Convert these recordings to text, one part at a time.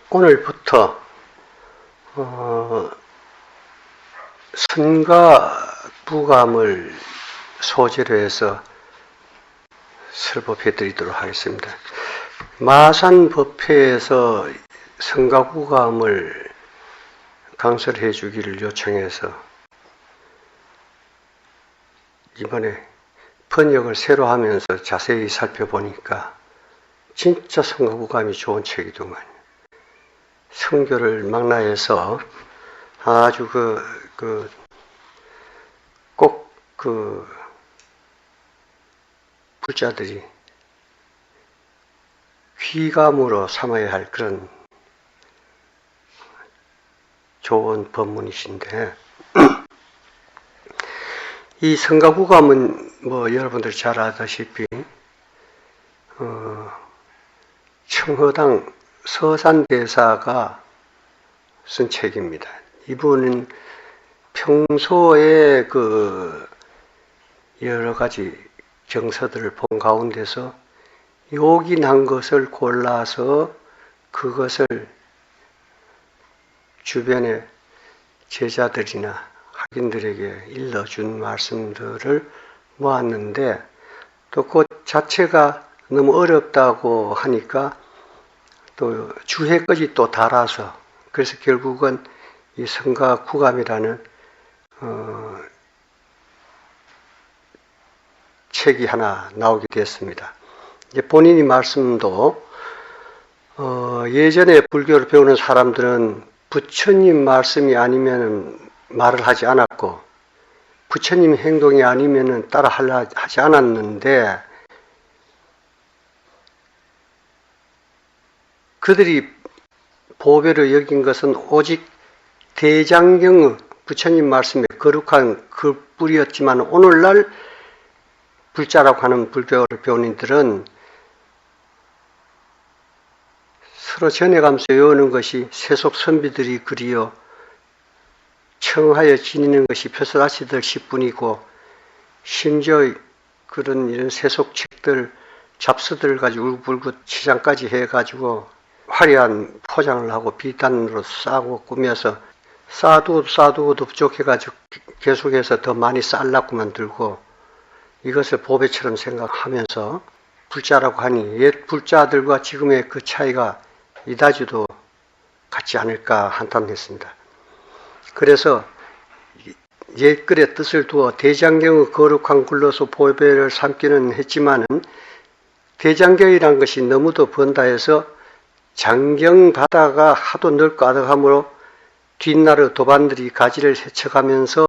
오늘부터 선가부감을 소재로 해서 설법해 드리도록 하겠습니다. 마산법회에서 선가부감을 강설을 해 주기를 요청해서 이번에 번역을 새로 하면서 자세히 살펴보니까 진짜 선가부감이 좋은 책이더만. 성교를 망라해서 아주 꼭 불자들이 귀감으로 삼아야 할 그런 좋은 법문이신데, 이 선가부감은 여러분들 잘 아다시피 청허당 서산대사가 쓴 책입니다. 이분은 평소에 여러 가지 경서들을 본 가운데서 요긴한 것을 골라서 그것을 주변의 제자들이나 학인들에게 일러준 말씀들을 모았는데, 또 그 자체가 너무 어렵다고 하니까 또 주해까지 또 달아서, 그래서 결국은 이 선가부감이라는 책이 하나 나오게 됐습니다. 이제 본인이 말씀도 예전에 불교를 배우는 사람들은 부처님 말씀이 아니면 말을 하지 않았고, 부처님 행동이 아니면 따라 하지 않았는데, 그들이 보배로 여긴 것은 오직 대장경의 부처님 말씀에 거룩한 그 뿌리였지만, 오늘날 불자라고 하는 불교를 배우는 이들은 서로 전해가면서 외우는 것이 세속 선비들이 그리어 청하여 지니는 것이 표사다시들 10분이고, 심지어 이런 세속 책들, 잡서들 가지고 울긋불긋 치장까지 해가지고 화려한 포장을 하고 비단으로 싸고 꾸며서 싸두고도 부족해가지고 계속해서 더 많이 쌀라고만 들고, 이것을 보배처럼 생각하면서 불자라고 하니 옛 불자들과 지금의 그 차이가 이다지도 같지 않을까 한탄했습니다. 그래서 옛글의 뜻을 두어 대장경의 거룩한 글로서 보배를 삼기는 했지만은, 대장경이란 것이 너무도 번다해서 장경 바다가 하도 넓고 아득하므로 뒷나루 도반들이 가지를 헤쳐가면서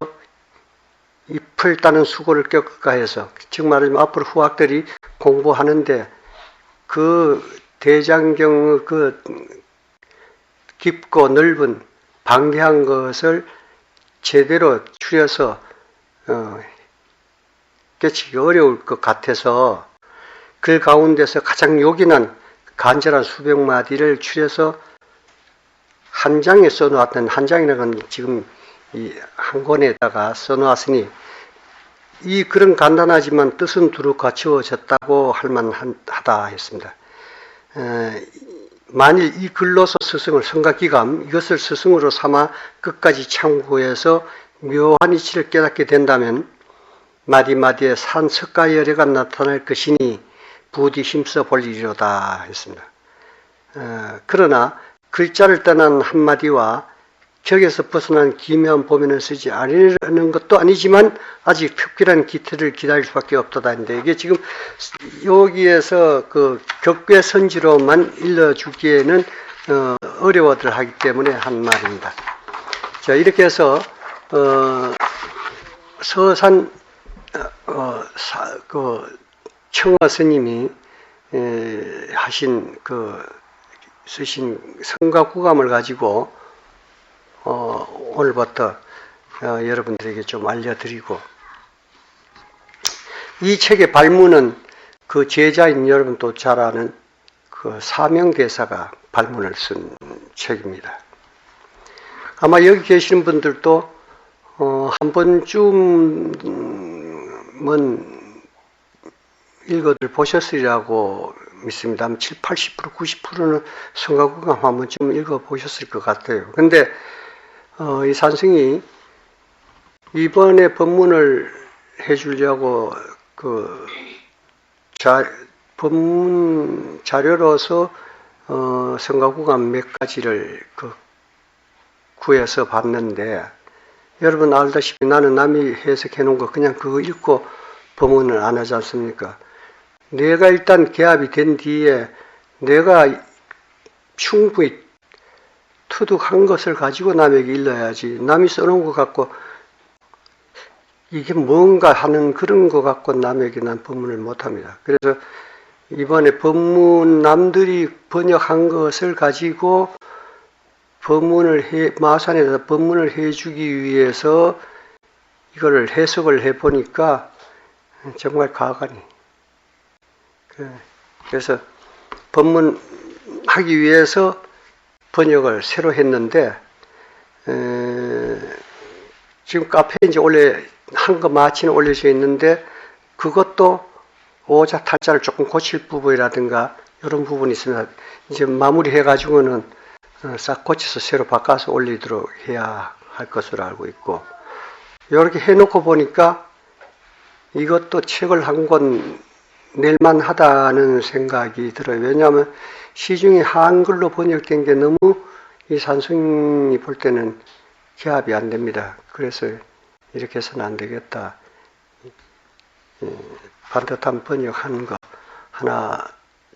잎을 따는 수고를 겪을까 해서, 즉 말하자면 앞으로 후학들이 공부하는데 그 대장경의 그 깊고 넓은 방대한 것을 제대로 추려서 깨치기 어려울 것 같아서 그 가운데서 가장 요긴한 간절한 수백 마디를 추려서 한 장에 써놓았던, 한 장이라는 건 지금 이 한 권에다가 써놓았으니 이 글은 간단하지만 뜻은 두루 갖추어졌다고 할 만하다 했습니다. 만일 이 글로서 스승을 선가기감, 이것을 스승으로 삼아 끝까지 참고해서 묘한 이치를 깨닫게 된다면 마디마디에 산석가열애가 나타날 것이니 부디 힘써 볼 일이로다 했습니다. 그러나 글자를 떠난 한마디와 격에서 벗어난 기묘한 보면을 쓰지 않으려는 것도 아니지만 아직 특별한 기틀을 기다릴 수밖에 없다다 했는데, 이게 지금 여기에서 그 격괴선지로만 일러주기에는 어려워들 하기 때문에 한 말입니다. 자, 이렇게 해서 서산 청어 스님이 쓰신 선가부감을 가지고 오늘부터 여러분들에게 좀 알려드리고, 이 책의 발문은 그 제자인 여러분도 잘 아는 그 사명대사가 발문을 쓴 책입니다. 아마 여기 계시는 분들도 한 번쯤은 읽어들 보셨으리라고 믿습니다. 7, 80%, 90%는 성가구감 한 번쯤 읽어보셨을 것 같아요. 근데 이 산승이 이번에 법문을 해주려고 법문 자료로서 성가구감 몇 가지를 구해서 봤는데, 여러분 알다시피 나는 남이 해석해 놓은 거 그냥 그거 읽고 법문을 안 하지 않습니까? 내가 일단 개합이 된 뒤에 내가 충분히 터득한 것을 가지고 남에게 일러야지, 남이 써놓은 것 갖고 이게 뭔가 하는 그런 것 갖고 남에게 난 법문을 못합니다. 그래서 이번에 법문 남들이 번역한 것을 가지고 마산에서 법문을 해주기 위해서 이거를 해석을 해보니까 정말 가관이. 그래서 법문하기 위해서 번역을 새로 했는데, 지금 카페에 이제 원래 한 거 마치는 올려져 있는데, 그것도 오자 탈자를 조금 고칠 부분이라든가 이런 부분이 있으면 이제 마무리해가지고는 싹 고쳐서 새로 바꿔서 올리도록 해야 할 것으로 알고 있고, 이렇게 해놓고 보니까 이것도 책을 한 권 낼만 하다는 생각이 들어요. 왜냐하면 시중에 한글로 번역된 게 너무 이 산승이 볼 때는 개합이 안 됩니다. 그래서 이렇게 해서는 안 되겠다. 반듯한 번역한 거 하나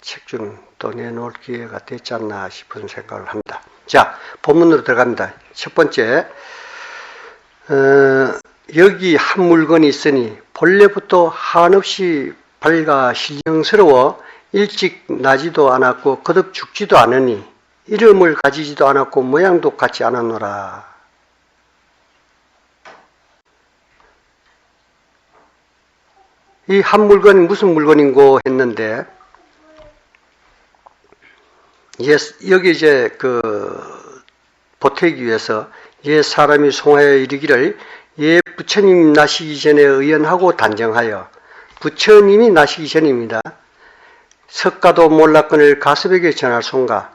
책 좀 또 내놓을 기회가 됐지 않나 싶은 생각을 합니다. 자, 본문으로 들어갑니다. 첫 번째, 여기 한 물건이 있으니 본래부터 한없이 밝아 신령스러워 일찍 나지도 않았고 거듭 죽지도 않으니 이름을 가지지도 않았고 모양도 같지 않았노라. 이 한 물건이 무슨 물건인고 했는데, 여기 이제 보태기 위해서 옛 사람이 송하여 이르기를 옛 부처님 나시기 전에 의연하고 단정하여, 부처님이 나시기 전입니다. 석가도 몰랐거늘 가섭에게 전할 송가.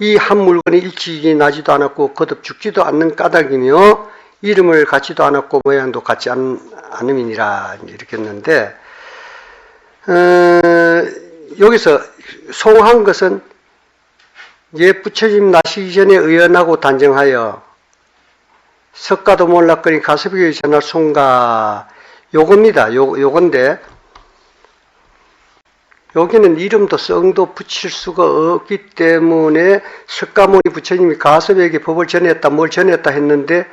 이 한 물건이 일찍이 나지도 않았고 거듭 죽지도 않는 까닭이며 이름을 갖지도 않았고 모양도 같지 않음이니라 이렇게 했는데, 여기서 송한 것은 옛 부처님 나시기 전에 의연하고 단정하여 석가도 몰랐거니 가섭에게 전할 송가, 요겁니다. 요건데, 여기는 이름도 성도 붙일 수가 없기 때문에 석가모니 부처님이 가섭에게 법을 전했다, 뭘 전했다 했는데,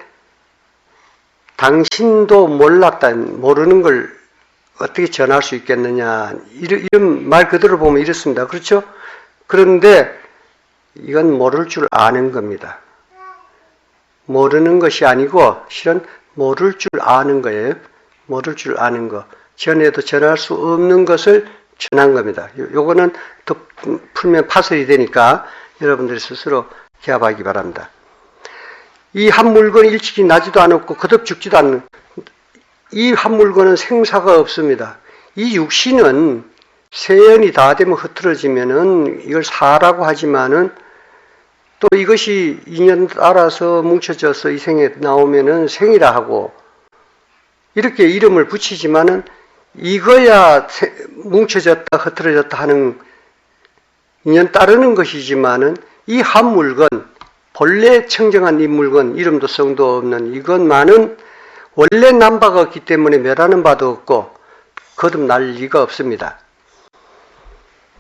당신도 몰랐다, 모르는 걸 어떻게 전할 수 있겠느냐, 이런 말 그대로 보면 이렇습니다. 그렇죠? 그런데 이건 모를 줄 아는 겁니다. 모르는 것이 아니고 실은 모를 줄 아는 거예요. 모를 줄 아는 거. 전에도 전할 수 없는 것을 전한 겁니다. 요거는 더 풀면 파설이 되니까 여러분들이 스스로 개합하기 바랍니다. 이 한 물건이 일찍이 나지도 않았고 거듭 죽지도 않는, 이 한 물건은 생사가 없습니다. 이 육신은 세연이 다 되면 흐트러지면은 이걸 사라고 하지만은, 또 이것이 인연 따라서 뭉쳐져서 이 생에 나오면은 생이라 하고 이렇게 이름을 붙이지만은, 이거야 뭉쳐졌다 흐트러졌다 하는 인연 따르는 것이지만은, 이 한 물건, 본래 청정한 이 물건, 이름도 성도 없는 이것만은 원래 난 바가 없기 때문에 멸하는 바도 없고 거듭날 리가 없습니다.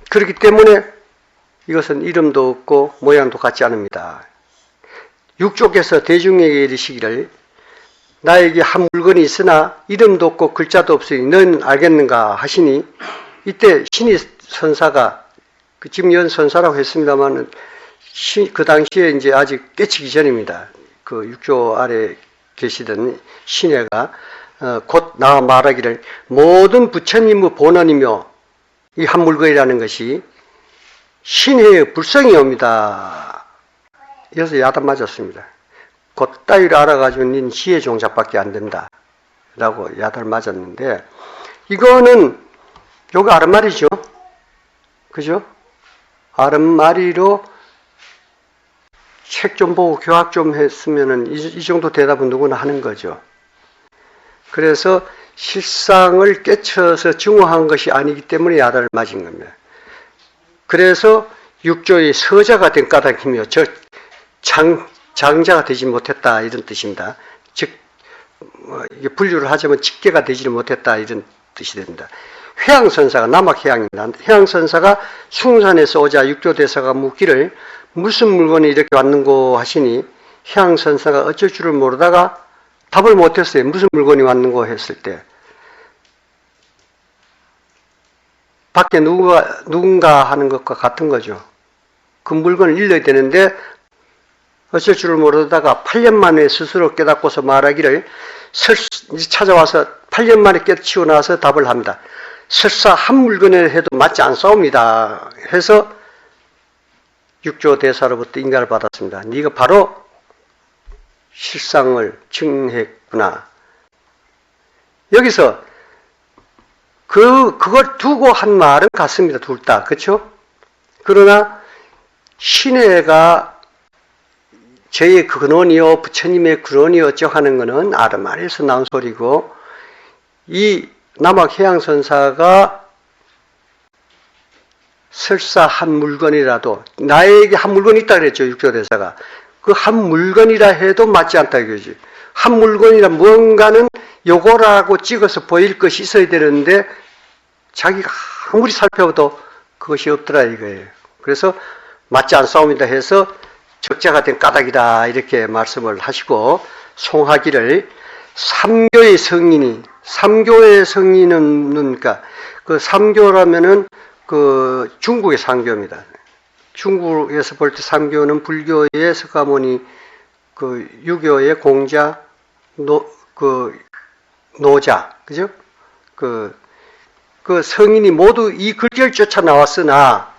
그렇기 때문에 이것은 이름도 없고 모양도 같지 않습니다. 육조께서 대중에게 이르시기를 나에게 한 물건이 있으나 이름도 없고 글자도 없으니 너는 알겠는가 하시니, 이때 신이 선사가, 지금 연 선사라고 했습니다만 그 당시에 이제 아직 깨치기 전입니다. 그 육조 아래 계시던 신혜가 곧 나와 말하기를 모든 부처님의 본원이며 이 한 물건이라는 것이 신혜의 불성이옵니다. 여기서 야단 맞았습니다. 곧 따위를 알아가지고 닌 시의 종작밖에 안 된다 라고 야단을 맞았는데, 이거는 요거 아랫말이죠. 그죠? 아름마리로 책 좀 보고 교학 좀 했으면은 이 정도 대답은 누구나 하는 거죠. 그래서 실상을 깨쳐서 증오한 것이 아니기 때문에 야단을 맞은 겁니다. 그래서 육조의 서자가 된 까닭이며 장자가 되지 못했다 이런 뜻입니다. 즉 이게 분류를 하자면 직계가 되지 못했다 이런 뜻이 됩니다. 회양선사가 남학회양입니다. 회양선사가 숭산에서 오자 육조대사가 묻기를 무슨 물건이 이렇게 왔는고 하시니 회양선사가 어쩔 줄을 모르다가 답을 못했어요. 무슨 물건이 왔는고 했을 때 밖에 누군가 하는 것과 같은 거죠. 그 물건을 일러야 되는데 어쩔 줄을 모르다가 8년 만에 스스로 깨닫고서 말하기를 찾아와서 8년 만에 깨치고 나서 답을 합니다. 설사 한 물건을 해도 맞지 않사옵니다. 해서 육조 대사로부터 인가를 받았습니다. 네가 바로 실상을 증했구나. 여기서 그걸 두고 한 말은 같습니다. 둘 다. 그렇죠? 그러나 신해가 저의 근원이요 부처님의 근원이 어쩌고 하는 것은 아르마리에서 나온 소리고 이 남학해양선사가 설사 한 물건이라도 나에게 한 물건이 있다 그랬죠. 육조대사가. 그 한 물건이라 해도 맞지 않다 이거지. 한 물건이라 무언가는 요거라고 찍어서 보일 것이 있어야 되는데 자기가 아무리 살펴봐도 그것이 없더라 이거예요. 그래서 맞지 않사옵니다 해서 적자가 된 까닭이다 이렇게 말씀을 하시고 송하기를 삼교의 성인은 그러니까 그 삼교라면은 그 중국의 삼교입니다. 중국에서 볼 때 삼교는 불교의 석가모니, 그 유교의 공자, 노자, 그죠? 그 성인이 모두 이 글귀를 쫓아 나왔으나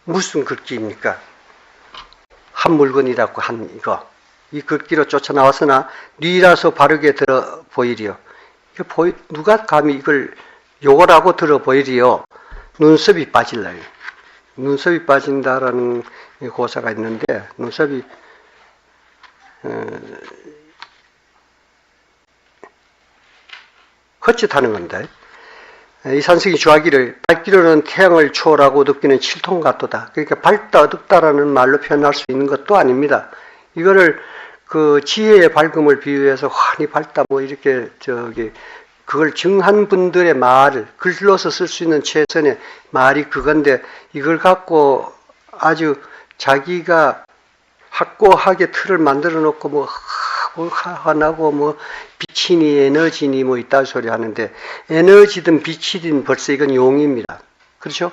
무슨 글귀입니까? 한 물건이라고 한 이거. 이 글귀로 쫓아 나왔으나 니라서 바르게 들어 보이리요. 누가 감히 이걸 요거라고 들어 보이리요. 눈썹이 빠질라요. 눈썹이 빠진다라는 고사가 있는데 눈썹이 헛짓하는 겁니다. 이산석이 주하기를 밝기로는 태양을 초월하고 어둡기는 칠통 같도다. 그러니까 밝다 어둡다라는 말로 표현할 수 있는 것도 아닙니다. 이거를 그 지혜의 밝음을 비유해서 환히 밝다 뭐 이렇게 그걸 증한 분들의 말을 글로서 쓸 수 있는 최선의 말이 그건데 이걸 갖고 아주 자기가 확고하게 틀을 만들어 놓고 뭐 화나고 뭐 빛이니 에너지니 뭐 이딴 소리 하는데 에너지든 빛이든 벌써 이건 용입니다. 그렇죠?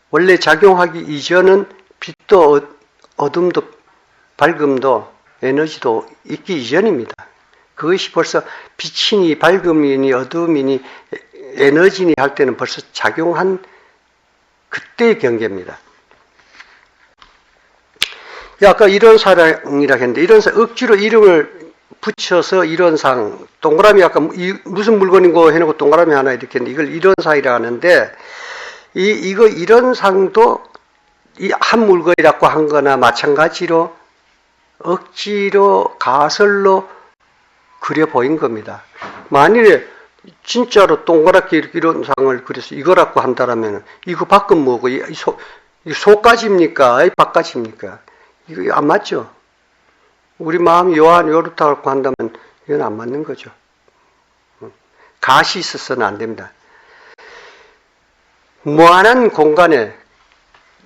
원래 작용하기 이전은 빛도 어둠도 밝음도 에너지도 있기 이전입니다. 그것이 벌써 빛이니 밝음이니 어둠이니 에너지니 할 때는 벌써 작용한 그때의 경계입니다. 아까 이론상이라고 했는데 이론상 억지로 이름을 붙여서 이론상 동그라미 아까 무슨 물건인고 해놓고 동그라미 하나 이렇게 했는데 이걸 이론상이라고 하는데 이거 이론상도 이 한 물건이라고 한 거나 마찬가지로 억지로 가설로 그려 보인 겁니다. 만일에 진짜로 동그랗게 이렇게 이론상을 그려서 이거라고 한다라면 이거 밖은 뭐고 이 소까지입니까? 이 밖까지입니까? 이거 안 맞죠? 우리 마음이 요렇다고 한다면 이건 안 맞는 거죠. 가시 있어서는 안 됩니다. 무한한 공간에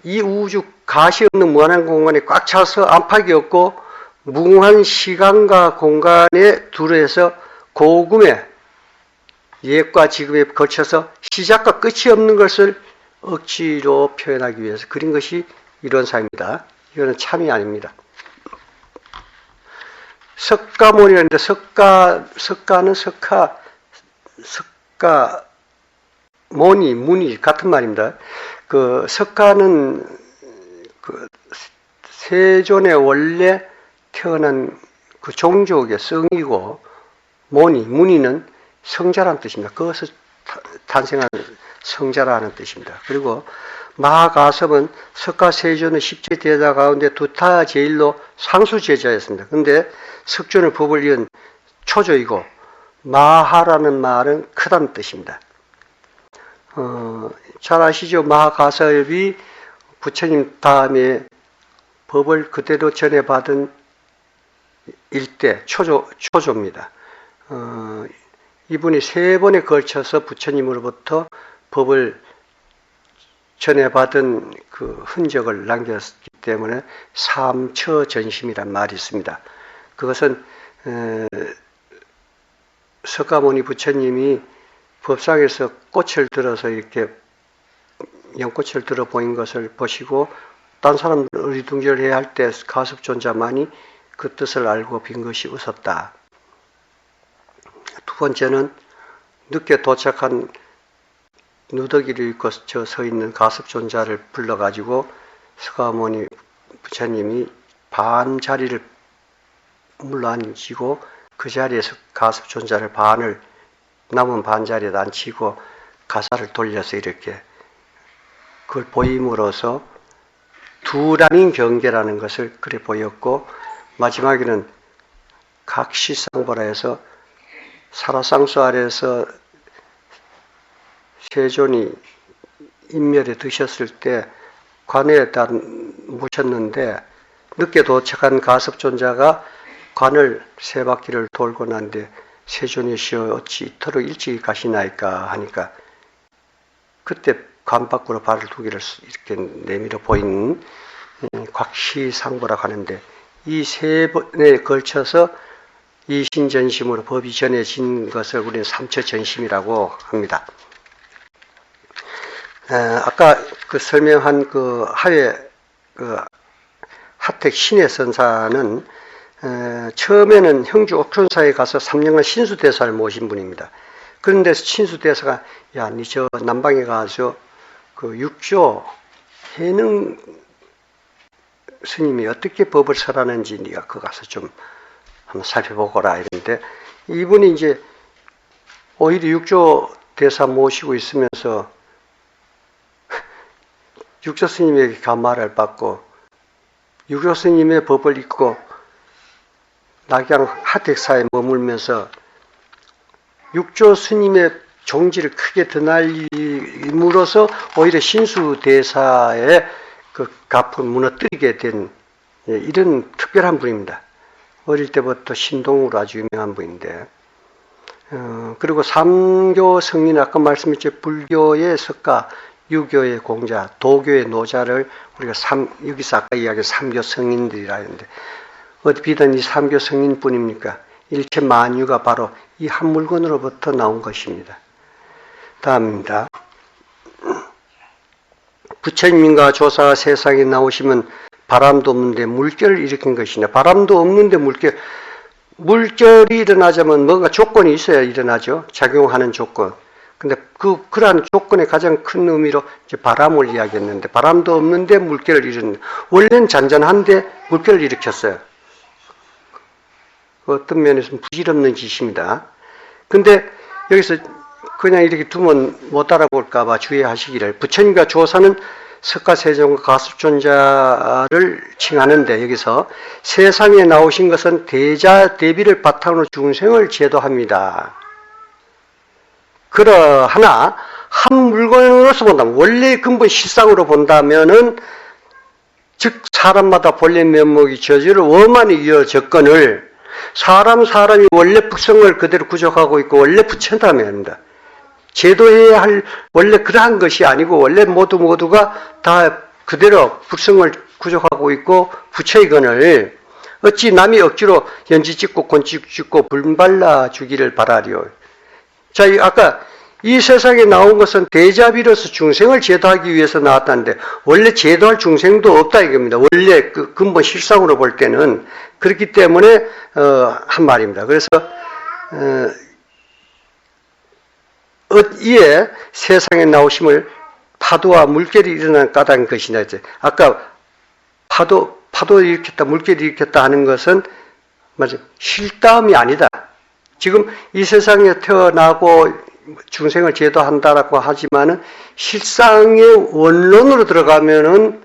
이 우주 가시 없는 무한한 공간에 꽉 차서 안팎이 없고 무한 시간과 공간에 둘에서 고금의 옛과 지금에 걸쳐서 시작과 끝이 없는 것을 억지로 표현하기 위해서 그린 것이 이론상입니다. 이거는 참이 아닙니다. 석가모니라는데 석가는 모니, 문이 같은 말입니다. 그 석가는 그 세존의 원래 태어난 그 종족의 성이고 문이는 성자란 뜻입니다. 그것을 탄생한 성자라는 뜻입니다. 그리고 마하가섭은 석가세존의 10제 제자 가운데 두타 제일로 상수 제자였습니다. 그런데 석존의 법을 이은 초조이고 마하라는 말은 크다는 뜻입니다. 잘 아시죠? 마하가섭이 부처님 다음에 법을 그대로 전해받은 일대 초조입니다. 이분이 3번에 걸쳐서 부처님으로부터 법을 전해받은 그 흔적을 남겼기 때문에 삼처전심이란 말이 있습니다. 그것은 석가모니 부처님이 법상에서 꽃을 들어서 이렇게 연꽃을 들어 보인 것을 보시고 딴 사람 어리둥절해야 할 때 가섭존자만이 그 뜻을 알고 빈 것이 웃었다. 두 번째는 늦게 도착한 누더기를 입고 서 있는 가섭존자를 불러가지고 석가모니 부처님이 반 자리를 물러앉히고 그 자리에서 가섭존자를 반을 남은 반 자리에 앉히고 가사를 돌려서 이렇게 그걸 보임으로써 두란인 경계라는 것을 그래 보였고, 마지막에는 각시상보라 해서 사라상수 아래에서 세존이 인멸에 드셨을 때 관에다 모셨는데 늦게 도착한 가섭존자가 관을 3바퀴를 돌고 난 뒤에 세존이시여 어찌 이토록 일찍 가시나이까 하니까 그때 관 밖으로 발을 두기를 이렇게 내밀어 보이는 곽시상보라고 하는데, 이 3번에 걸쳐서 이신전심으로 법이 전해진 것을 우리는 삼처전심이라고 합니다. 아까 그 설명한 그 하회 하택 신의 선사는 처음에는 형주 옥천사에 가서 3년간 신수대사를 모신 분입니다. 그런데 신수대사가 야, 니 저 남방에 가서 그 육조 해능 스님이 어떻게 법을 설하는지 네가 그 가서 좀 한번 살펴보거라 이랬는데, 이분이 이제 오히려 육조 대사 모시고 있으면서 육조 스님에게 감화를 받고 육조 스님의 법을 읽고 낙양 하택사에 머물면서 육조 스님의 종지를 크게 드날림으로써 오히려 신수대사의 그 가풍 무너뜨리게 된 이런 특별한 분입니다. 어릴 때부터 신동으로 아주 유명한 분인데, 그리고 삼교 성인, 아까 말씀했죠. 불교의 석가, 유교의 공자, 도교의 노자를 우리가 여기서 아까 이야기한 삼교 성인들이라 했는데, 어디 비단 이 삼교 성인뿐입니까? 일체 만유가 바로 이 한 물건으로부터 나온 것입니다. 다음입니다. 부처님과 조사가 세상에 나오시면 바람도 없는데 물결을 일으킨 것이냐. 바람도 없는데 물결이 일어나자면 뭔가 조건이 있어야 일어나죠. 작용하는 조건. 근데 그러한 조건의 가장 큰 의미로 이제 바람을 이야기했는데, 바람도 없는데 물결을 일으켰는데, 원래는 잔잔한데 물결을 일으켰어요. 어떤 면에서는 부질없는 짓입니다. 근데 여기서 그냥 이렇게 두면 못 알아볼까봐 주의하시기를, 부처님과 조사는 석가세존과 가섭존자를 칭하는데, 여기서 세상에 나오신 것은 대비를 바탕으로 중생을 제도합니다. 그러하나 한 물건으로서 본다면, 원래 근본 실상으로 본다면은, 즉 사람마다 본래 면목이 저지를 원만히 이어졌건을 사람이 원래 특성을 그대로 구족하고 있고 원래 부처다면 합니다. 제도해야 할 원래 그러한 것이 아니고 원래 모두가 다 그대로 불성을 구족하고 있고 부처이건을 어찌 남이 억지로 연지 찍고 곤지 찍고 불발라 주기를 바라리요. 자, 아까 이 세상에 나온 것은 대자비로서 중생을 제도하기 위해서 나왔다는데 원래 제도할 중생도 없다 이겁니다. 원래 그 근본 실상으로 볼 때는 그렇기 때문에 한 말입니다. 그래서 이에 세상에 나오심을 파도와 물결이 일어난 까닭인 것이냐. 아까 파도 일으켰다, 물결이 일으켰다 하는 것은 맞아 실다음이 아니다. 지금 이 세상에 태어나고 중생을 제도한다라고 하지만은 실상의 원론으로 들어가면은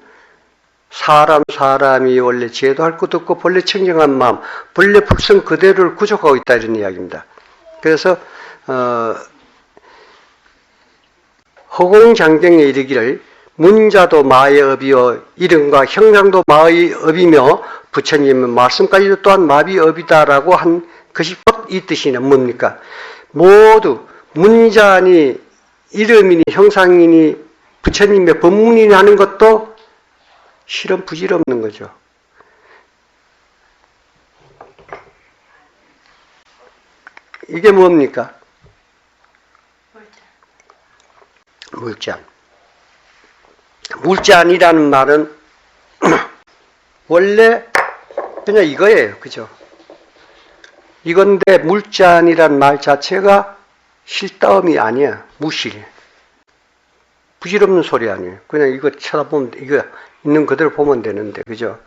사람이 원래 제도할 것도 없고 본래 청정한 마음, 본래 불성 그대로를 구족하고 있다 이런 이야기입니다. 그래서 허공장경에 이르기를 문자도 마의 업이요 이름과 형상도 마의 업이며 부처님은 말씀까지도 또한 마비 업이다라고 한 것이 이 뜻이냐 뭡니까? 모두 문자니 이름이니 형상이니 부처님의 법문이니 하는 것도 실은 부질없는 거죠. 이게 뭡니까? 물잔. 물잔이라는 말은 원래 그냥 이거예요. 그죠? 이건데 물잔이라는 말 자체가 실다움이 아니야. 무실. 부질없는 소리 아니에요. 그냥 이거 쳐다보면 이거 있는 그대로 보면 되는데 그죠?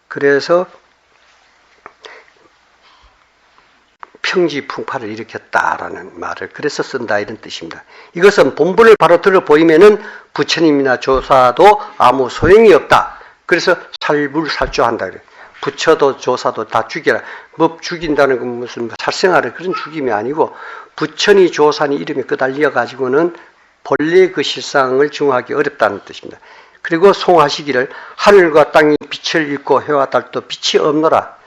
그래서 평지풍파를 일으켰다라는 말을 그래서 쓴다 이런 뜻입니다. 이것은 본분을 바로 들어 보이면은 부처님이나 조사도 아무 소용이 없다. 그래서 살불살조한다 그래. 부처도 조사도 다 죽여라. 뭐 죽인다는 건 무슨 살생하는 그런 죽임이 아니고 부처니 조사니 이름이 끄달려 가지고는 본래 그 실상을 증오하기 어렵다는 뜻입니다. 그리고 송하시기를 하늘과 땅이 빛을 잃고 해와 달도 빛이 없노라.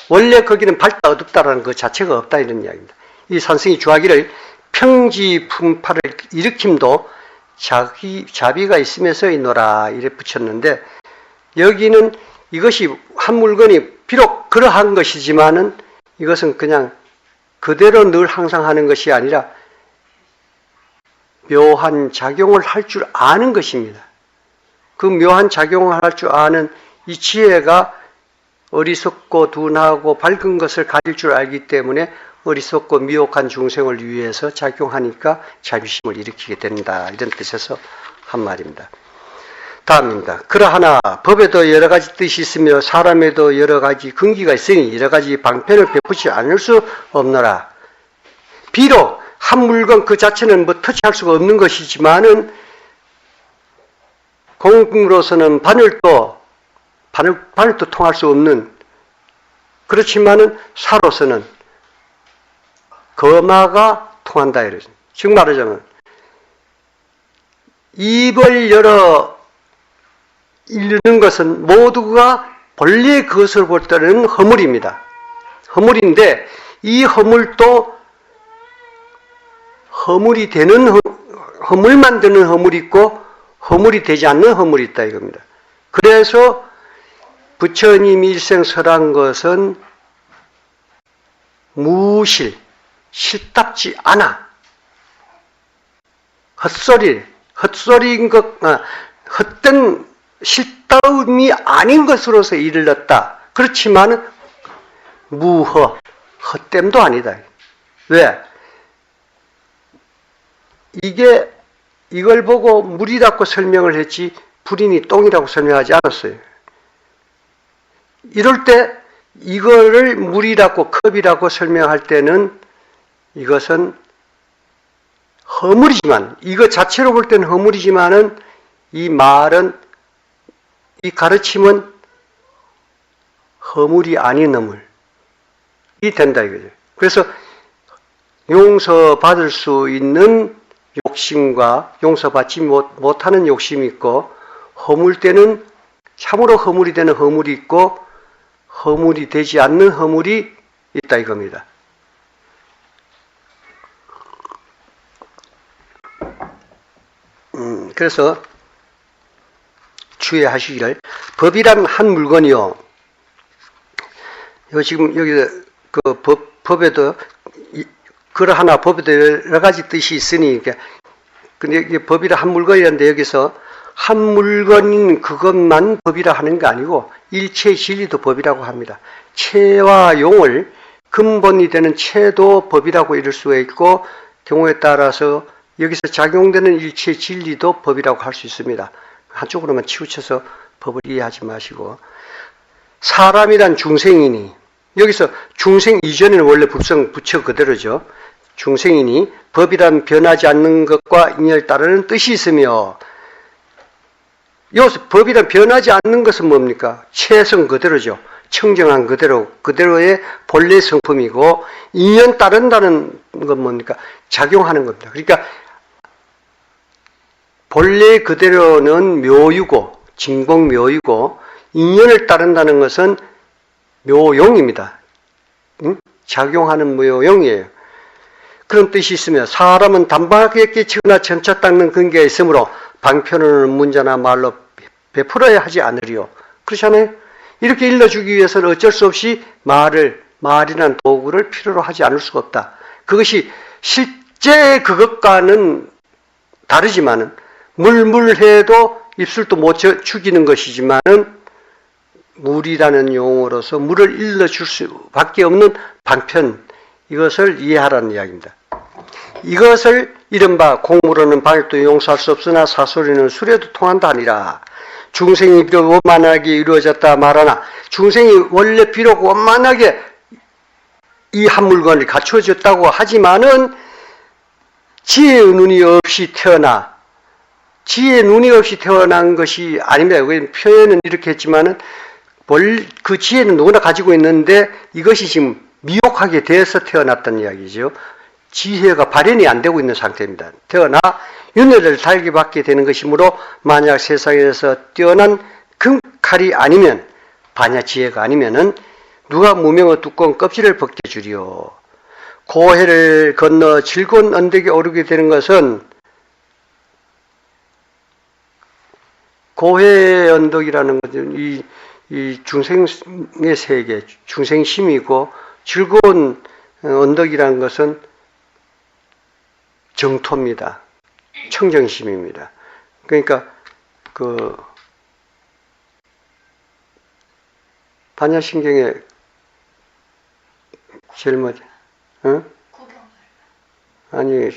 원래 거기는 밝다 어둡다라는 그 자체가 없다 이런 이야기입니다. 이 산승이 주하기를 평지풍파를 일으킴도 자비가 있으면서 있노라 이래 붙였는데 여기는 이것이 한 물건이 비록 그러한 것이지만은 이것은 그냥 그대로 늘 항상 하는 것이 아니라 묘한 작용을 할 줄 아는 것입니다. 그 묘한 작용을 할 줄 아는 이 지혜가 어리석고 둔하고 밝은 것을 가질 줄 알기 때문에 어리석고 미혹한 중생을 위해서 작용하니까 자비심을 일으키게 된다. 이런 뜻에서 한 말입니다. 다음입니다. 그러하나 법에도 여러 가지 뜻이 있으며 사람에도 여러 가지 근기가 있으니 여러 가지 방편을 베푸지 않을 수 없노라. 비록 한 물건 그 자체는 뭐 터치할 수가 없는 것이지만은 공으로서는 바늘도 통할 수 없는 그렇지만은 사로서는 거마가 통한다 이러죠. 즉 말하자면 입을 열어 이르는 것은 모두가 본래 그것을 볼 때는 허물입니다. 허물인데 이 허물도 허물이 되는 허물만 되는 허물이 있고 허물이 되지 않는 허물이 있다 이겁니다. 그래서 부처님이 일생 설한 것은 무실, 실답지 않아. 헛소리인 것, 헛된 실다움이 아닌 것으로서 이르렀다. 그렇지만 헛됨도 아니다. 왜? 이걸 보고 물이라고 설명을 했지 불이니 똥이라고 설명하지 않았어요. 이럴 때 이거를 물이라고 컵이라고 설명할 때는 이것은 허물이지만 이거 자체로 볼 때는 허물이지만은 이 말은 이 가르침은 허물이 아닌 허물이 된다 이거죠. 그래서 용서받을 수 있는 욕심과 용서받지 못하는 욕심이 있고 허물 때는 참으로 허물이 되는 허물이 있고 허물이 되지 않는 허물이 있다 이겁니다. 그래서 주의하시기를 법이란 한 물건이요. 지금 여기 그 법에도 그러하나 법에도 여러 가지 뜻이 있으니 근데 법이라 한 물건이란데 여기서 한 물건인 그것만 법이라 하는 게 아니고 일체의 진리도 법이라고 합니다. 체와 용을 근본이 되는 체도 법이라고 이룰 수가 있고 경우에 따라서 여기서 작용되는 일체의 진리도 법이라고 할 수 있습니다. 한쪽으로만 치우쳐서 법을 이해하지 마시고 사람이란 중생이니 여기서 중생 이전에는 원래 불성 부처 그대로죠. 중생이니 법이란 변하지 않는 것과 인연을 따르는 뜻이 있으며, 여기서 법이란 변하지 않는 것은 뭡니까? 최성 그대로죠. 청정한 그대로의 본래 성품이고, 인연 따른다는 건 뭡니까? 작용하는 겁니다. 그러니까 본래 그대로는 묘유고, 진공묘유고, 인연을 따른다는 것은 묘용입니다. 작용하는 묘용이에요. 그런 뜻이 있으며, 사람은 단박에 끼치거나 점차 닦는 근기가 있으므로 방편은 문자나 말로 베풀어야 하지 않으리요. 그렇잖아요. 이렇게 일러주기 위해서는 어쩔 수 없이 말이라는 도구를 필요로 하지 않을 수가 없다. 그것이 실제 그것과는 다르지만은, 물물해도 입술도 못 죽이는 것이지만은, 물이라는 용어로서 물을 일러줄 수밖에 없는 방편, 이것을 이해하라는 이야기입니다. 이것을 이른바 공으로는 방역도 용서할 수 없으나 사소리는 술에도 통한다 하니라. 중생이 비록 원만하게 이루어졌다 말하나, 중생이 원래 비록 원만하게 이 한 물건을 갖추어졌다고 하지만은 지혜의 눈이 없이 태어나, 지혜의 눈이 없이 태어난 것이 아닙니다. 표현은 이렇게 했지만은 그 지혜는 누구나 가지고 있는데 이것이 지금 미혹하게 돼서 태어났다는 이야기죠. 지혜가 발현이 안 되고 있는 상태입니다. 태어나 윤회를 달게 받게 되는 것이므로, 만약 세상에서 뛰어난 금칼이 아니면, 반야 지혜가 아니면은 누가 무명의 두꺼운 껍질을 벗겨주리요. 고해를 건너 즐거운 언덕에 오르게 되는 것은, 고해 언덕이라는 것은 이 중생의 세계, 중생심이고, 즐거운 언덕이라는 것은 정토입니다. 청정심입니다. 그러니까 반야신경에 제일 뭐지? 응? 아니,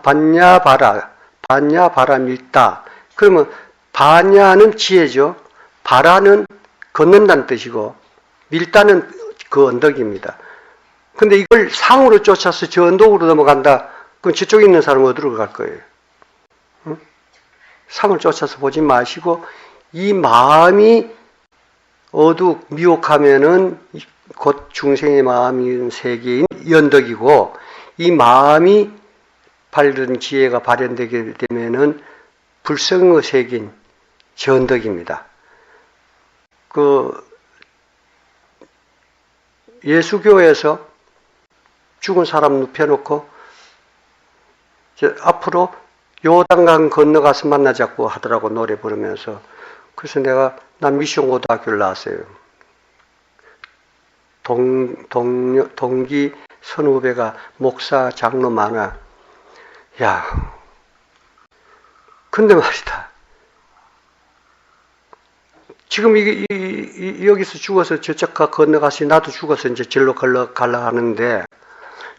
반야바라 밀다. 그러면 반야는 지혜죠. 바라는 걷는다는 뜻이고, 밀다는 그 언덕입니다. 근데 이걸 상으로 쫓아서 저 언덕으로 넘어간다. 그럼 저쪽에 있는 사람은 어디로 갈 거예요? 응? 상을 쫓아서 보지 마시고, 이 마음이 미혹하면은 곧 중생의 마음인 세계인 이 언덕이고, 이 마음이 바른 지혜가 발현되게 되면은 불성의 세계인 저 언덕입니다. 예수교에서 죽은 사람 눕혀놓고 앞으로 요단강 건너가서 만나자고 하더라고, 노래 부르면서. 그래서 난 미션 고등학교를 나왔어요. 동기 선후배가 목사, 장로 많아. 야, 근데 말이다. 지금 여기서 죽어서 저쪽 건너가시, 나도 죽어서 이제 절로 가려고 하는데,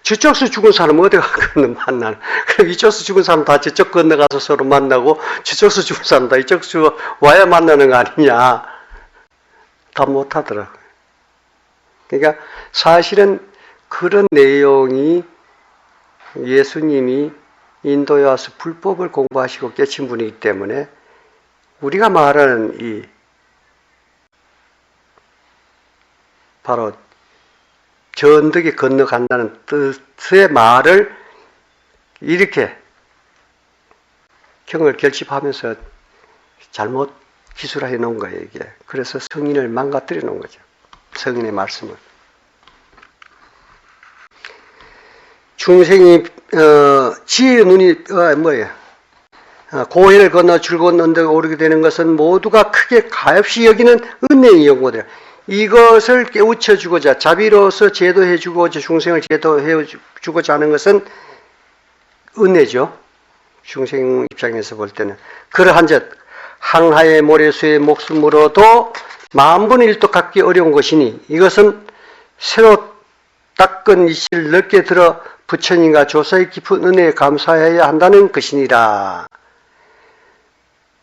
저쪽에서 죽은 사람은 어디 가서 만나나? 그럼 이쪽에서 죽은 사람 다 저쪽 건너가서 서로 만나고, 저쪽에서 죽은 사람 다 이쪽에서 와야 만나는 거 아니냐? 다 못하더라고요. 그러니까 사실은 그런 내용이 예수님이 인도에 와서 불법을 공부하시고 깨친 분이기 때문에, 우리가 말하는 바로 저 언덕에 건너간다는 뜻의 말을 이렇게 경을 결집하면서 잘못 기술해 놓은 거예요, 이게. 그래서 성인을 망가뜨려 놓은 거죠. 성인의 말씀을. 중생이 지혜의 눈이 뭐예요? 고해를 건너 즐거운 언덕에 오르게 되는 것은 모두가 크게 가엾이 여기는 은혜의 연고다. 이것을 깨우쳐주고자, 자비로서 제도해주고자, 중생을 제도해주고자 하는 것은 은혜죠. 중생 입장에서 볼 때는. 그러한즉 항하의 모래수의 목숨으로도 만분의 1도 갖기 어려운 것이니, 이것은 새로 닦은 이씨를 넓게 들어 부처님과 조사의 깊은 은혜에 감사해야 한다는 것이니라.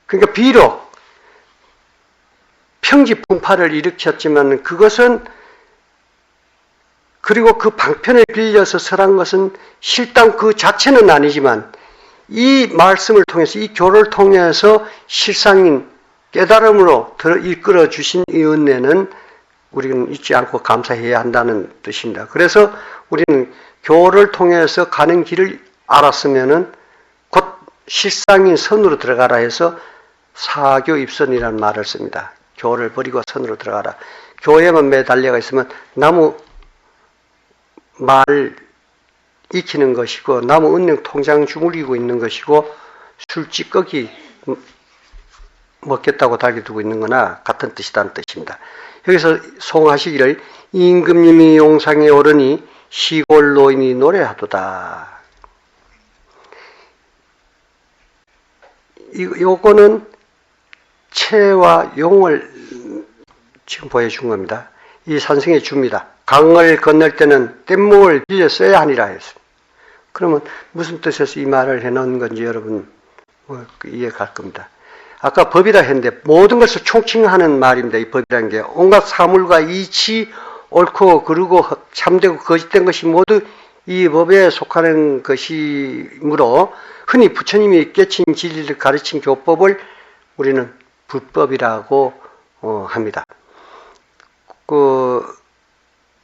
그러니까 비록 평지풍파를 일으켰지만 그것은 그리고 그 방편을 빌려서 설한 것은 실당 그 자체는 아니지만 이 말씀을 통해서 이 교를 통해서 실상인 깨달음으로 이끌어 주신 이 은혜는 우리는 잊지 않고 감사해야 한다는 뜻입니다. 그래서 우리는 교를 통해서 가는 길을 알았으면은 곧 실상인 선으로 들어가라 해서 사교 입선이라는 말을 씁니다. 교를 버리고 선으로 들어가라. 교회만 매달려가 있으면 나무 말 익히는 것이고 나무 은행 통장 주물리고 있는 것이고 술 찌꺼기 먹겠다고 달겨두고 있는 거나 같은 뜻이라는 뜻입니다. 여기서 송하시기를 임금님이 용상에 오르니 시골 노인이 노래하도다. 요거는 체와 용을 지금 보여준 겁니다. 이 산성에 줍니다. 강을 건널 때는 뗏목을 빌려 써야 하니라 했습니다. 그러면 무슨 뜻에서 이 말을 해놓은 건지 여러분 이해가 갈 겁니다. 아까 법이라 했는데 모든 것을 총칭하는 말입니다. 이 법이라는 게 온갖 사물과 이치, 옳고 그르고 참되고 거짓된 것이 모두 이 법에 속하는 것이므로 흔히 부처님이 깨친 진리를 가르친 교법을 우리는 불법이라고 합니다.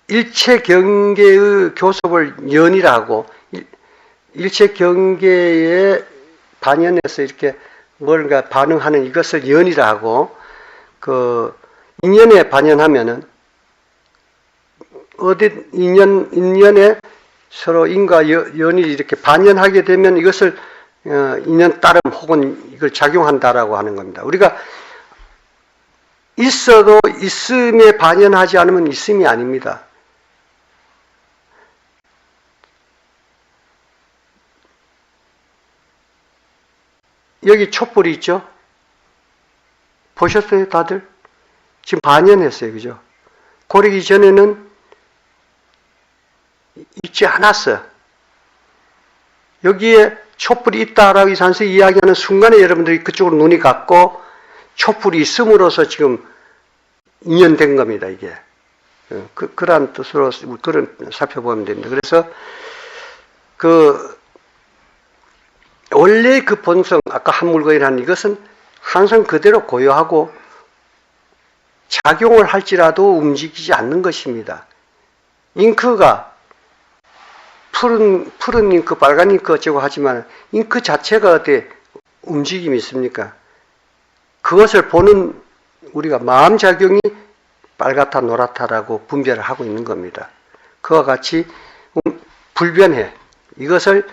일체 경계의 교섭을 연이라고 일체 경계에 반연해서 이렇게 뭔가 반응하는 이것을 연이라고 인연에 반연하면은 어디 인연에 서로 인과 연이 이렇게 반연하게 되면 이것을 인연 따름 혹은 이걸 작용한다라고 하는 겁니다. 우리가 있어도 있음에 반연하지 않으면 있음이 아닙니다. 여기 촛불이 있죠? 보셨어요, 다들? 지금 반연했어요, 그죠? 고르기 전에는 있지 않았어요. 여기에 촛불이 있다라고 이 산서 이야기하는 순간에 여러분들이 그쪽으로 눈이 갔고 촛불이 있음으로써 지금 인연된 겁니다, 이게. 그러한 뜻으로 그런 살펴보면 됩니다. 그래서 원래 그 본성, 아까 한 물건이라는 이것은 항상 그대로 고요하고 작용을 할지라도 움직이지 않는 것입니다. 잉크가 푸른 잉크, 빨간 잉크 어쩌고 하지만 잉크 자체가 어때 움직임이 있습니까? 그것을 보는 우리가 마음작용이 빨갛다 노랗다라고 분별을 하고 있는 겁니다. 그와 같이 불변해. 이것을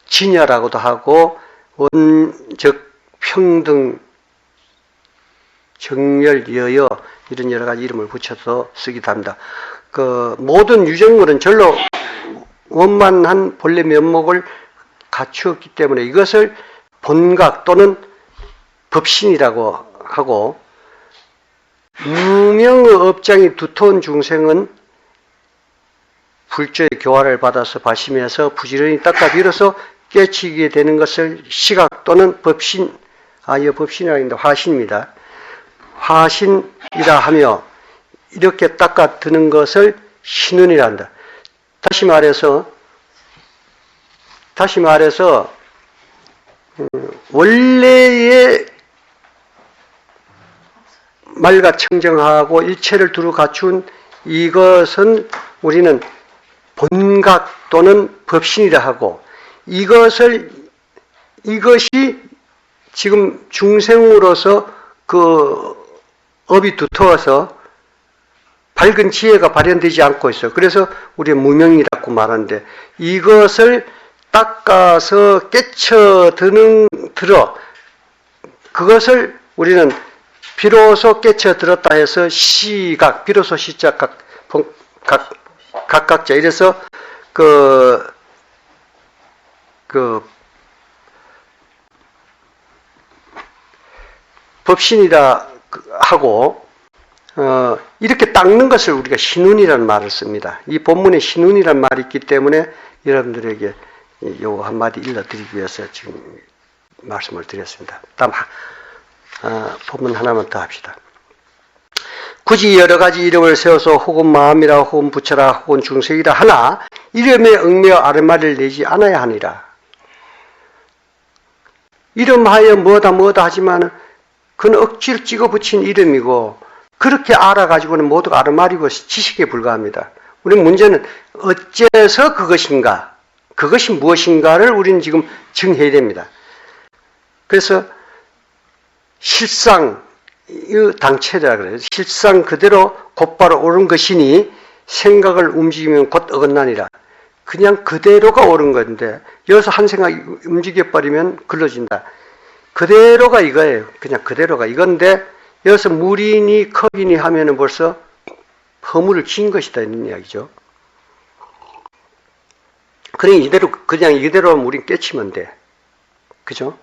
진여라고도 하고 원적, 평등, 정열, 여여 이런 여러 가지 이름을 붙여서 쓰기도 합니다. 모든 유적물은 절로 원만한 본래 면목을 갖추었기 때문에 이것을 본각 또는 법신이라고 하고 무명의 업장이 두터운 중생은 불조의 교화를 받아서 발심해서 부지런히 닦아 빌어서 깨치게 되는 것을 시각 또는 법신, 이 법신이라 했는데 화신입니다. 화신이라 하며 이렇게 닦아 드는 것을 신운이라 한다. 다시 말해서 원래의 말과 청정하고 일체를 두루 갖춘 이것은 우리는 본각 또는 법신이라 하고 이것이 지금 중생으로서 업이 두터워서 밝은 지혜가 발현되지 않고 있어요. 그래서 우리가 무명이라고 말하는데 이것을 닦아서 들어 그것을 우리는 비로소 깨쳐들었다 해서 시각, 비로소 시작 각각자 이래서 법신이라 하고 이렇게 닦는 것을 우리가 신운이라는 말을 씁니다. 이 본문에 신운이라는 말이 있기 때문에 여러분들에게 요거 한마디 일러드리기 위해서 지금 말씀을 드렸습니다. 다음 본문 하나만 더 합시다. 굳이 여러 가지 이름을 세워서 혹은 마음이라 혹은 부처라 혹은 중생이라 하나 이름에 얽매여 아르마리를 내지 않아야 하니라. 이름하여 뭐다 하지만 그건 억지로 찍어 붙인 이름이고 그렇게 알아가지고는 모두가 아르마리고 지식에 불과합니다. 우리 문제는 어째서 그것인가, 그것이 무엇인가를 우리는 지금 정해야 됩니다. 그래서 실상, 당체라 그래요. 실상 그대로 곧바로 옳은 것이니 생각을 움직이면 곧 어긋나니라. 그냥 그대로가 옳은 건데 여기서 한 생각이 움직여버리면 글러진다. 그대로가 이거예요. 그냥 그대로가 이건데 여기서 물이니 컵이니 하면은 벌써 허물을 지은 것이다 이런 이야기죠. 그냥 이대로 우린 깨치면 돼. 그죠?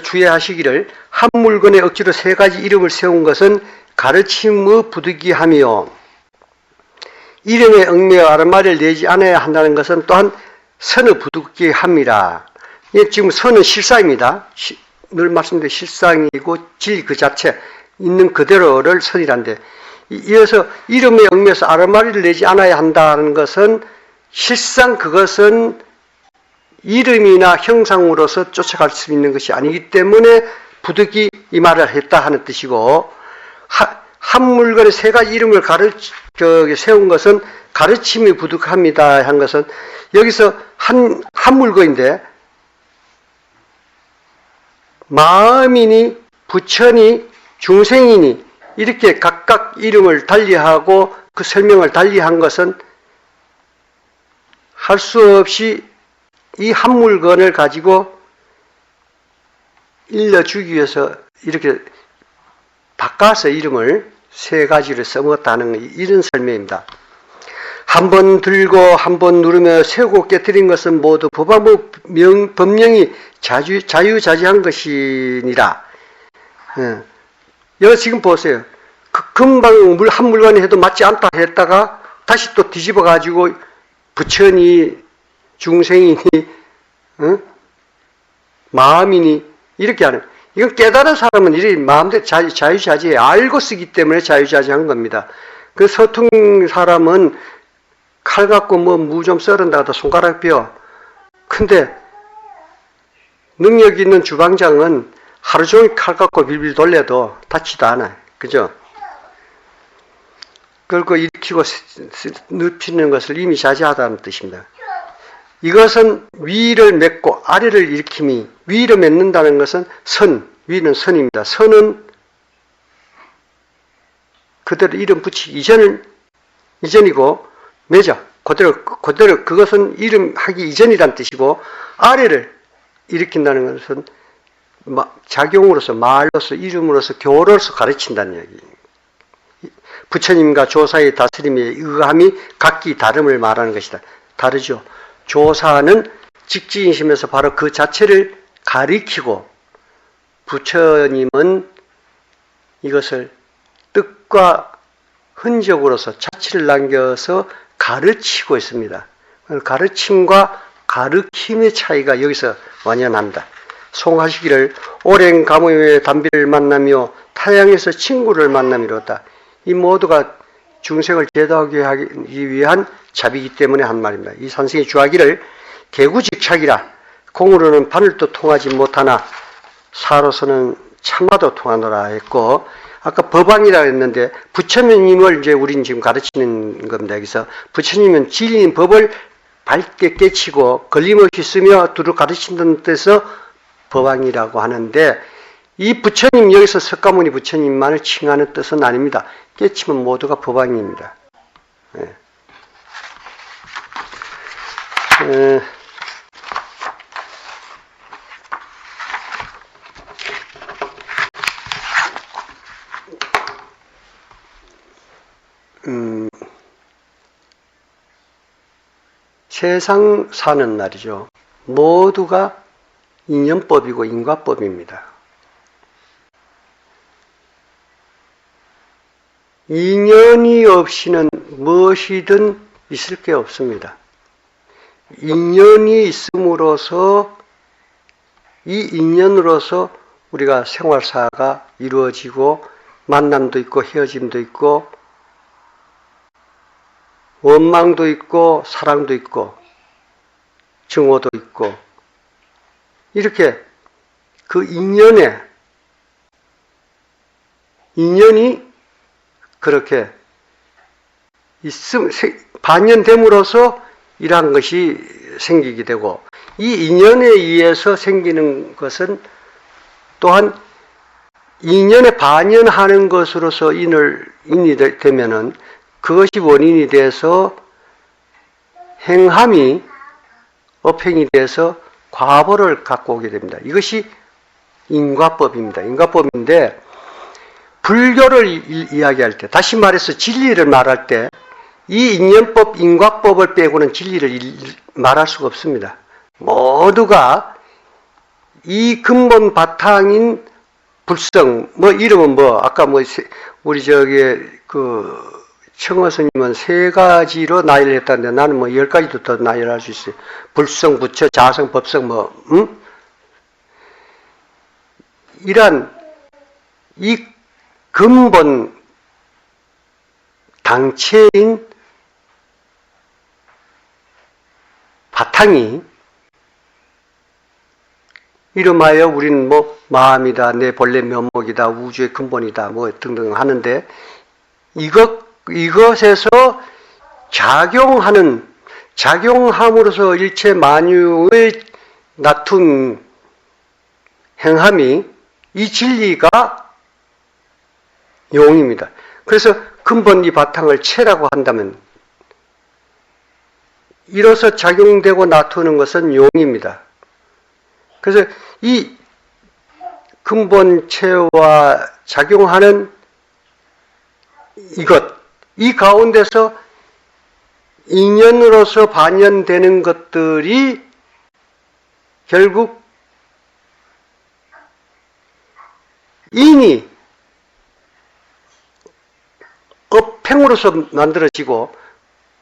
주의하시기를 한 물건에 억지로 세 가지 이름을 세운 것은 가르침의 부득이하며 이름에 얽매여 아르마리를 내지 않아야 한다는 것은 또한 선의 부득이함이라. 지금 선은 실상입니다. 늘 말씀드린 실상이고 진리 그 자체 있는 그대로를 선이란데 이어서 이름에 얽매여서 아르마리를 내지 않아야 한다는 것은 실상 그것은 이름이나 형상으로서 쫓아갈 수 있는 것이 아니기 때문에 부득이 이 말을 했다 하는 뜻이고 한 물건에 세 가지 이름을 세운 것은 가르침이 부득합니다 한 것은 여기서 한 물건인데 마음이니 부처니 중생이니 이렇게 각각 이름을 달리하고 그 설명을 달리한 것은 할 수 없이 이 한 물건을 가지고 일러주기 위해서 이렇게 바꿔서 이름을 세 가지를 써먹었다는 이런 설명입니다. 한 번 들고 한 번 누르며 세우고 깨뜨린 것은 모두 법하고 법령이 자유자재한 것이니라. 여기 지금 보세요. 금방 한 물건이 해도 맞지 않다 했다가 다시 또 뒤집어 가지고 부처니 중생이니 마음이니 이렇게 하는. 이건 깨달은 사람은 이렇게 마음대로 자유자재해 알고 쓰기 때문에 자유자재한 겁니다. 그 서툰 사람은 칼 갖고 무 좀 썰은다 하다 손가락 뼈. 근데 능력 있는 주방장은 하루 종일 칼 갖고 빌빌 돌려도 다치도 않아요. 그죠? 그리고 일으키고 눕히는 것을 이미 자제하다는 뜻입니다. 이것은 위를 맺고 아래를 일으킴이 위를 맺는다는 것은 위는 선입니다. 선은 그대로 이름 붙이기 이전이고 맺어 그대로 그것은 이름 하기 이전이란 뜻이고 아래를 일으킨다는 것은 작용으로서 말로서 이름으로서 교로서 가르친다는 얘기. 부처님과 조사의 다스림에 의함이 각기 다름을 말하는 것이다. 다르죠. 조사는 직지인심에서 바로 그 자체를 가리키고 부처님은 이것을 뜻과 흔적으로서 자취를 남겨서 가르치고 있습니다. 가르침과 가르침의 차이가 여기서 완연합니다. 송하시기를 오랜 가뭄에 담비를 만나며 타향에서 친구를 만남이로다. 이 모두가 중생을 제도하기 위한 자비이기 때문에 한 말입니다. 이 선생이 주하기를 개구직착이라 공으로는 바늘도 통하지 못하나 사로서는 참마도 통하노라 했고 아까 법왕이라 했는데 부처님을 이제 우리는 지금 가르치는 겁니다. 여기서 부처님은 진리인 법을 밝게 깨치고 걸림없이 쓰며 두루 가르친다는 뜻에서 법왕이라고 하는데 이 부처님 여기서 석가모니 부처님만을 칭하는 뜻은 아닙니다. 깨치면 모두가 법왕입니다. 네. 세상 사는 날이죠. 모두가 인연법이고 인과법입니다. 인연이 없이는 무엇이든 있을 게 없습니다. 인연이 있음으로써 이 인연으로서 우리가 생활사가 이루어지고 만남도 있고 헤어짐도 있고 원망도 있고 사랑도 있고 증오도 있고 이렇게 그 인연이 그렇게 반연됨으로써 이러한 것이 생기게 되고 이 인연에 의해서 생기는 것은 또한 인연에 반연하는 것으로서 인이 되면은 그것이 원인이 돼서 행함이 업행이 돼서 과보를 갖고 오게 됩니다. 이것이 인과법입니다. 인과법인데 불교를 이야기할 때, 다시 말해서 진리를 말할 때 이 인연법, 인과법을 빼고는 진리를 말할 수가 없습니다. 모두가 이 근본 바탕인 불성, 이름은 아까 우리 청어 스님은 3가지로 나열을 했다는데 나는 10가지도 더 나열할 수 있어요. 불성, 부처, 자성, 법성, 이러한 이 근본 당체인 바탕이 이름하여 우리는 마음이다, 내 본래 면목이다, 우주의 근본이다, 등등 하는데 이것에서 작용함으로써 일체 만유의 나툰 행함이 이 진리가 용입니다. 그래서 근본 이 바탕을 체라고 한다면 이로써 작용되고 나투는 것은 용입니다. 그래서 이 근본체와 작용하는 이 가운데서 인연으로서 반연되는 것들이 결국 인이 업행으로서 만들어지고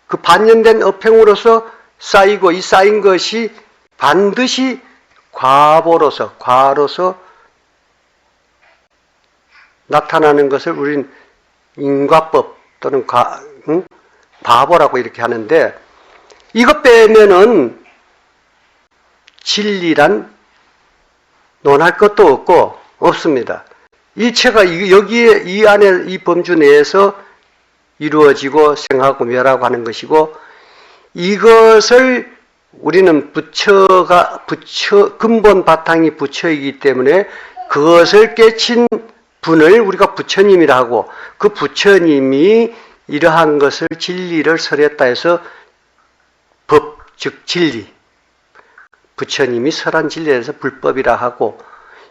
그 반연된 업행으로서 쌓이고 이 쌓인 것이 반드시 과로서 나타나는 것을 우리는 인과법 또는 바보라고 이렇게 하는데 이것 빼면은 진리란 논할 것도 없습니다. 일체가 여기에 이 안에 이 범주 내에서 이루어지고 생하고 멸하고 하는 것이고 이것을 우리는 근본 바탕이 부처이기 때문에 그것을 깨친 분을 우리가 부처님이라 하고 그 부처님이 이러한 것을 진리를 설했다 해서 법, 즉 진리, 부처님이 설한 진리에서 불법이라 하고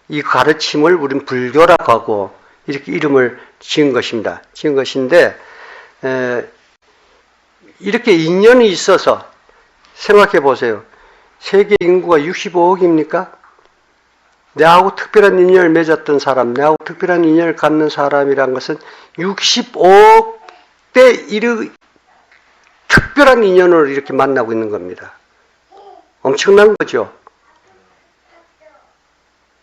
이 가르침을 우리는 불교라고 하고 이렇게 이름을 지은 것입니다. 지은 것인데 이렇게 인연이 있어서 생각해 보세요. 세계 인구가 65억입니까? 내하고 특별한 인연을 맺었던 사람, 내하고 특별한 인연을 갖는 사람이란 것은 65억 대 1의 특별한 인연으로 이렇게 만나고 있는 겁니다. 엄청난 거죠.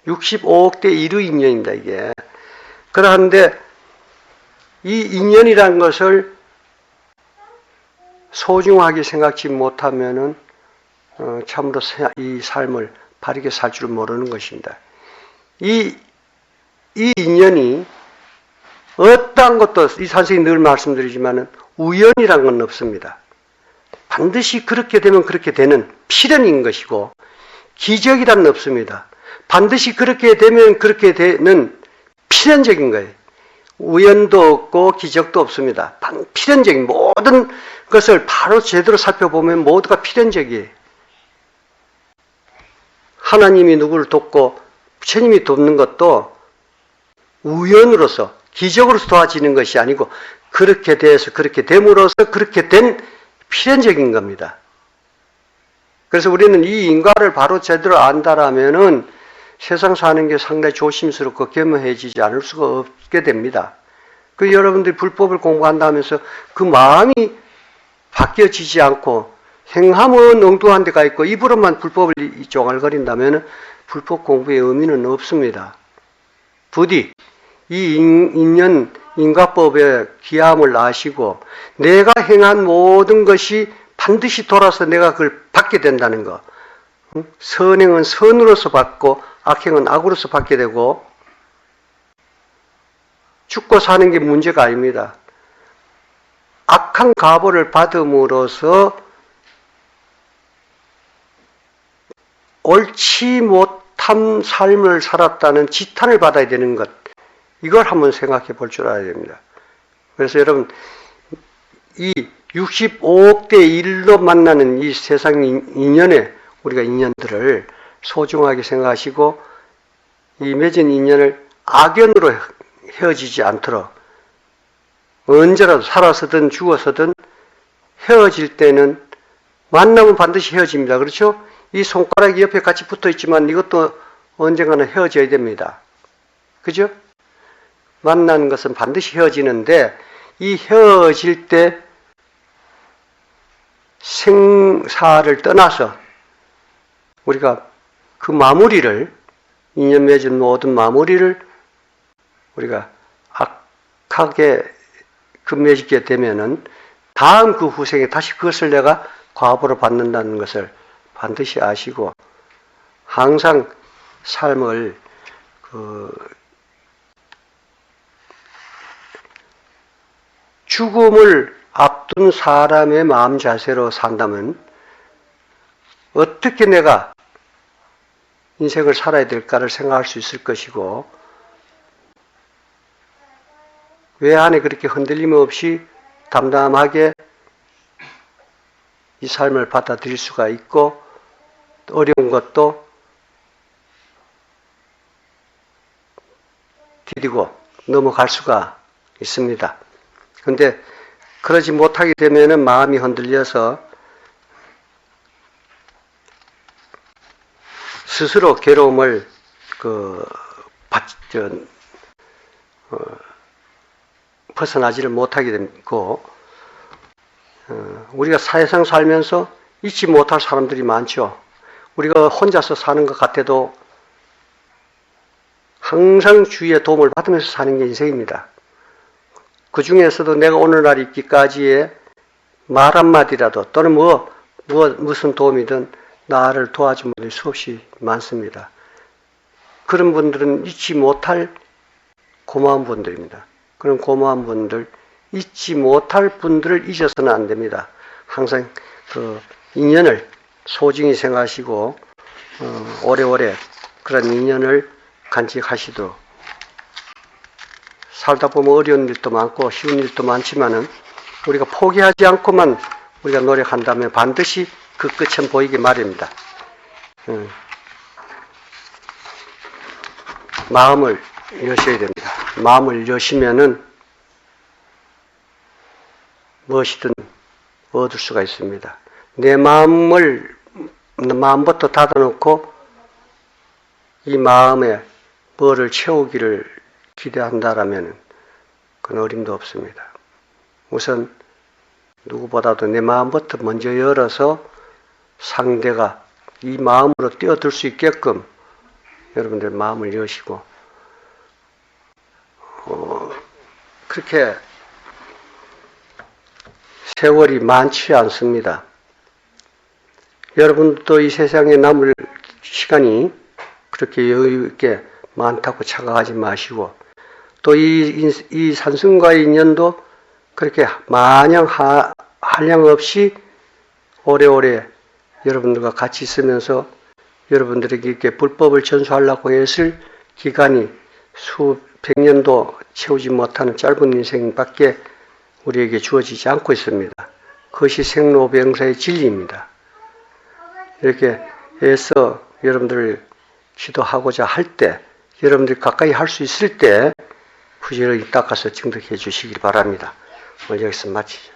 65억 대 1의 인연입니다, 이게. 그런데 이 인연이란 것을 소중하게 생각지 못하면은 참으로 이 삶을 바르게 살 줄 모르는 것입니다. 이 인연이 어떠한 것도 이 선생님이 늘 말씀드리지만은 우연이란 건 없습니다. 반드시 그렇게 되면 그렇게 되는 필연인 것이고 기적이란 없습니다. 반드시 그렇게 되면 그렇게 되는 필연적인 거예요. 우연도 없고 기적도 없습니다. 필연적인 모든 것을 바로 제대로 살펴보면 모두가 필연적이에요. 하나님이 누구를 돕고 부처님이 돕는 것도 우연으로서 기적으로서 도와지는 것이 아니고 그렇게 돼서 그렇게 됨으로써 그렇게 된 필연적인 겁니다. 그래서 우리는 이 인과를 바로 제대로 안다라면은 세상 사는 게 상당히 조심스럽고 겸허해지지 않을 수가 없게 됩니다. 그 여러분들이 불법을 공부한다 하면서 그 마음이 바뀌어지지 않고 행함은 엉뚱한 데가 있고 입으로만 불법을 쪼갈거린다면 불법 공부의 의미는 없습니다. 부디 이 인연 인과법의 귀함을 아시고 내가 행한 모든 것이 반드시 돌아서 내가 그걸 받게 된다는 거. 선행은 선으로서 받고 악행은 악으로서 받게 되고 죽고 사는 게 문제가 아닙니다. 악한 가보를 받음으로써 옳지 못한 삶을 살았다는 지탄을 받아야 되는 것. 이걸 한번 생각해 볼 줄 알아야 됩니다. 그래서 여러분, 이 65억 대 1로 만나는 이 세상 인연에 우리가 인연들을 소중하게 생각하시고 이 맺은 인연을 악연으로 헤어지지 않도록 언제라도 살아서든 죽어서든 헤어질 때는 만나면 반드시 헤어집니다. 그렇죠? 이 손가락이 옆에 같이 붙어 있지만 이것도 언젠가는 헤어져야 됩니다. 그죠? 만나는 것은 반드시 헤어지는데 이 헤어질 때 생사를 떠나서 우리가 그 마무리를 인연 맺은 모든 마무리를 우리가 악하게 맺게 되면은 다음 그 후생에 다시 그것을 내가 과보로 받는다는 것을 반드시 아시고 항상 삶을 죽음을 앞둔 사람의 마음 자세로 산다면 어떻게 내가 인생을 살아야 될까를 생각할 수 있을 것이고 왜 안에 그렇게 흔들림 없이 담담하게 이 삶을 받아들일 수가 있고 어려운 것도 디디고 넘어갈 수가 있습니다. 그런데 그러지 못하게 되면은 마음이 흔들려서 스스로 괴로움을 벗어나지를 못하게 되고 우리가 사회상 살면서 잊지 못할 사람들이 많죠. 우리가 혼자서 사는 것 같아도 항상 주위의 도움을 받으면서 사는 게 인생입니다. 그 중에서도 내가 오늘날 있기까지의 말 한마디라도 또는 무슨 도움이든 나를 도와준 분들이 수없이 많습니다. 그런 분들은 잊지 못할 고마운 분들입니다. 그런 고마운 분들, 잊지 못할 분들을 잊어서는 안 됩니다. 항상 그 인연을 소중히 생각하시고 오래오래 그런 인연을 간직하시도록 살다 보면 어려운 일도 많고 쉬운 일도 많지만은 우리가 포기하지 않고만 우리가 노력한다면 반드시 그 끝은 보이기 마련입니다. 마음을 여셔야 됩니다. 마음을 여시면은 무엇이든 얻을 수가 있습니다. 내 마음부터 닫아놓고 이 마음에 뭐를 채우기를 기대한다라면 그건 어림도 없습니다. 우선 누구보다도 내 마음부터 먼저 열어서 상대가 이 마음으로 뛰어들 수 있게끔 여러분들 마음을 여시고 그렇게 세월이 많지 않습니다. 여러분도 이 세상에 남을 시간이 그렇게 여유 있게 많다고 착각하지 마시고 또 이 산승과의 인연도 그렇게 마냥 한량없이 오래오래 여러분들과 같이 있으면서 여러분들에게 이렇게 불법을 전수하려고 했을 기간이 수백 년도 채우지 못하는 짧은 인생밖에 우리에게 주어지지 않고 있습니다. 그것이 생로병사의 진리입니다. 이렇게 해서 여러분들을 기도하고자 할 때, 여러분들이 가까이 할 수 있을 때 부지런히 닦아서 증득해 주시길 바랍니다. 오늘 여기서 마치죠.